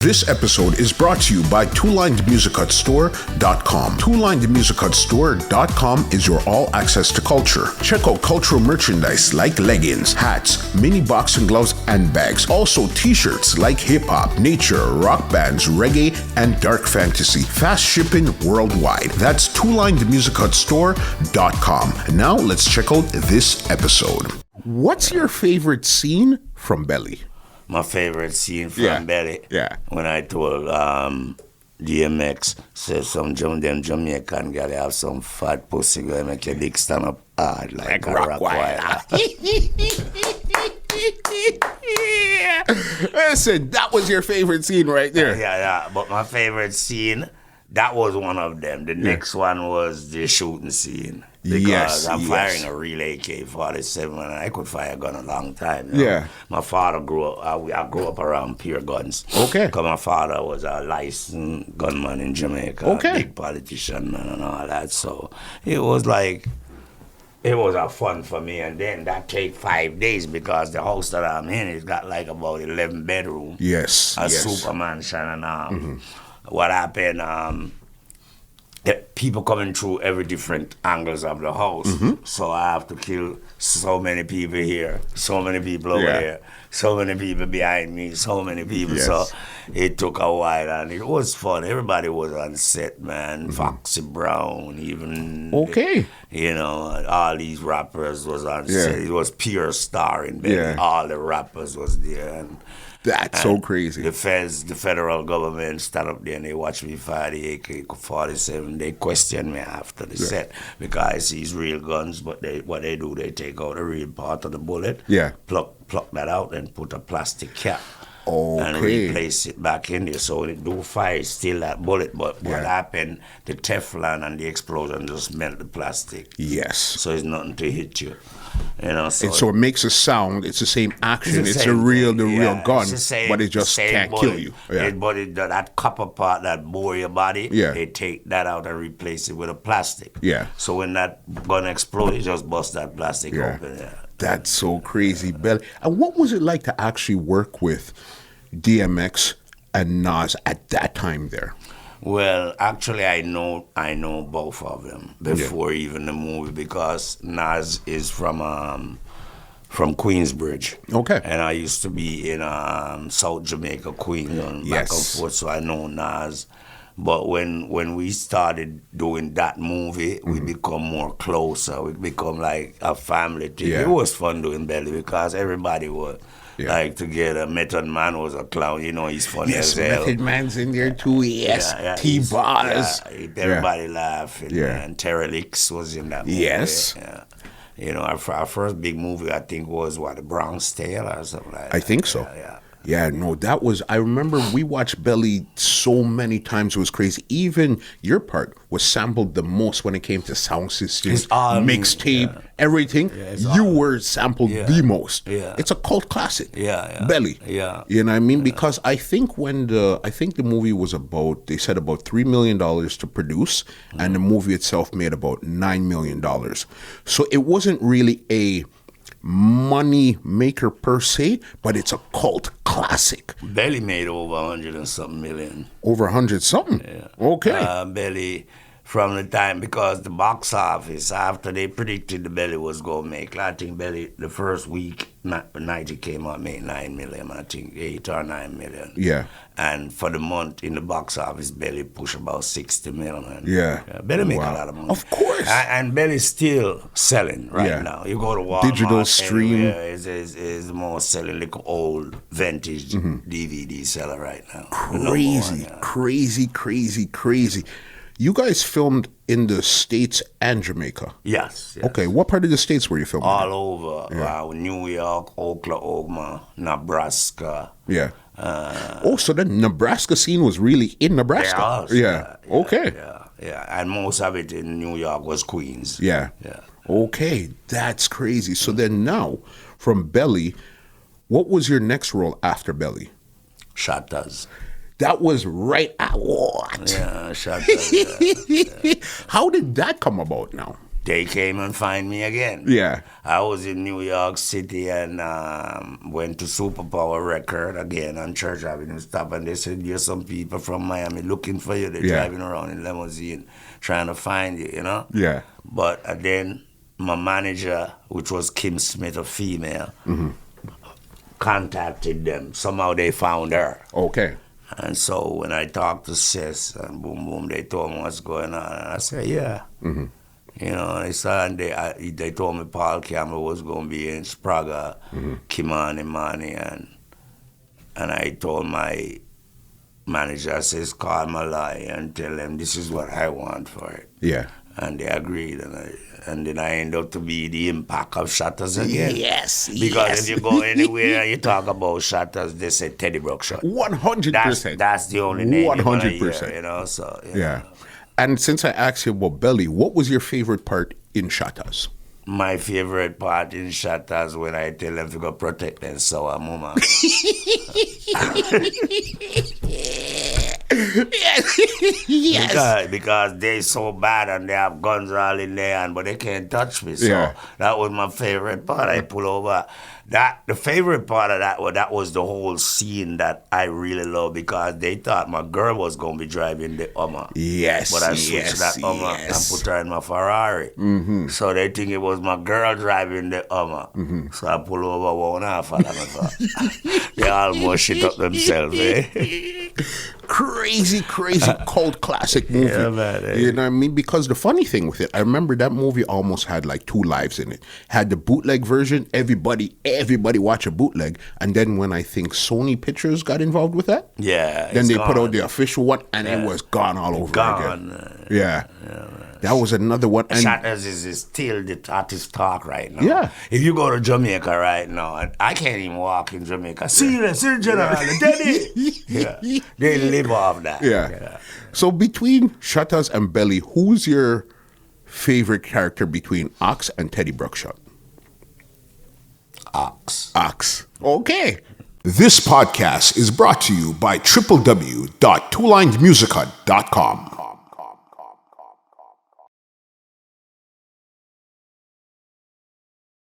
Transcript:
This episode is brought to you by twolinedmusichutstore.com. Twolinedmusichutstore.com is your all-access to culture. Check out cultural merchandise like leggings, hats, mini boxing gloves, and bags. Also t-shirts like hip-hop, nature, rock bands, reggae, and dark fantasy. Fast shipping worldwide. That's twolinedmusichutstore.com. Now let's check out this episode. What's your favorite scene from Belly? My favorite scene from Belly. Yeah. When I told DMX, said them Jamaican girl have some fat pussy girl make your dick stand up hard like a Rockweiler. Listen, that was your favorite scene right there. Yeah. But my favorite scene, that was one of them. The next one was the shooting scene. Because I'm firing a real AK-47 and I could fire a gun a long time. You know? Yeah. My father grew up, I grew up around pure guns. Okay. Because my father was a licensed gunman in Jamaica. Okay. A big politician, man, and all that. So it was like, it was a fun for me. And then that take 5 days because the house that I'm in, it's got like about 11 bedrooms. Yes. A super mansion. And what happened, people coming through every different angles of the house. So I have to kill so many people here, so many people over there, so many people behind me, so many people. Yes. So it took a while and it was fun. Everybody was on set, man. Foxy Brown, even. Okay. All these rappers was on set. It was pure starring, baby. Yeah. All the rappers was there. And that's so crazy. The federal government stand up there and they watch me fire the AK-47. They question me after the set because it's real guns, but what they do, they take out the real part of the bullet, pluck that out and put a plastic cap. And replace it back in there. So when it do fire, it's still that bullet. But what happened, the Teflon and the explosion just melt the plastic. Yes. So it's nothing to hit you. So it makes a sound. It's the same action. It's the real gun, but it just can't kill you. Yeah. But that copper part that bore your body, they take that out and replace it with a plastic. Yeah. So when that gun explodes, it just busts that plastic open. Yeah. That's so crazy, Belly. And what was it like to actually work with DMX and Nas at that time there? Well, actually, I know both of them before even the movie because Nas is from Queensbridge. Okay. And I used to be in South Jamaica, Queens, back and forth, so I know Nas. But when we started doing that movie, we become more closer. We become like a family thing. Yeah. It was fun doing Belly because everybody was like together. Method Man was a clown. He's funny as hell. Method Man's in there too. Yes. T-Bars. Everybody laughing. Yeah. And Terrelix was in that movie. Yes. Yeah. Our first big movie, I think, was The Bronx Tale or something like that. I think so. Yeah, no, that was, I remember we watched Belly so many times, it was crazy. Even your part was sampled the most when it came to sound systems, mixtape, everything. You were sampled the most. Yeah. It's a cult classic. Belly. Yeah. You know what I mean? Because I think the movie was they said about $3 million to produce, and the movie itself made about $9 million. So it wasn't really a money maker per se, but it's a cult classic. Belly made over 100 and something million. Over 100 something? Yeah. Okay. Belly, from the time, because the box office, after they predicted the Belly was going to make, I think Belly, the first week, night it came out, made 9 million, I think 8 or 9 million. Yeah. And for the month in the box office, Belly pushed about 60 million. Yeah. Belly make a lot of money. Of course. And Belly's still selling right now. You go to Walmart. Digital stream. Is the most selling like old vintage DVD seller right now. Crazy. You guys filmed in the States and Jamaica? Yes. Okay, what part of the States were you filming? All over. New York, Oklahoma, Nebraska. Yeah. So the Nebraska scene was really in Nebraska? Yeah. Okay. Yeah. And most of it in New York was Queens. Yeah. Okay, that's crazy. So then now, from Belly, what was your next role after Belly? Shottas. That was right at what? Yeah, Shottas. How did that come about now? they came and find me again. Yeah. I was in New York City and went to Superpower Record again on Church Avenue stop, and they said, there's some people from Miami looking for you. They're driving around in limousine trying to find you, you know? Yeah. But then my manager, which was Kim Smith, a female, contacted them. Somehow they found her. Okay. And so when I talked to Sis and boom, boom, they told me what's going on. And I said, yeah. You know, and they told me Paul Campbell was going to be in Sprague, Kimani Mani. And I told my manager, I says, call Malai and tell them this is what I want for it. Yeah. And they agreed. And then I end up to be the impact of Shottas again. Yes. Because if you go anywhere and you talk about Shottas, they say Teddy Brukshut. 100%. That's the only name 100%. Hear, you know, so. Yeah. And since I asked you about Belly, what was your favorite part in Shottas? My favorite part in Shottas when I tell them to go protect them, so mama. Yes. Because they so bad and they have guns all in their hand, but they can't touch me. So that was my favorite part. I pull over. The favorite part of that was the whole scene that I really love, because they thought my girl was going to be driving the Hummer. Yes. But I switched that Hummer and put her in my Ferrari. So they think it was my girl driving the Hummer. So I pull over 1.5 hours. They almost shit up themselves, eh? Crazy cult classic movie. Yeah, man, you know what I mean? Because the funny thing with it, I remember that movie almost had like 2 lives in it. Had the bootleg version, everybody watch a bootleg, and then when I think Sony Pictures got involved with that, then they put out the official one, and it was gone all over again. That was another one. And Shottas is still the hottest talk right now. Yeah. If you go to Jamaica right now, I can't even walk in Jamaica. See General, Teddy. They live off that. Yeah. So between Shottas and Belly, who's your favorite character between Ox and Teddy Brukshut? Ox. Okay. This podcast is brought to you by www.twolinedmusichut.com.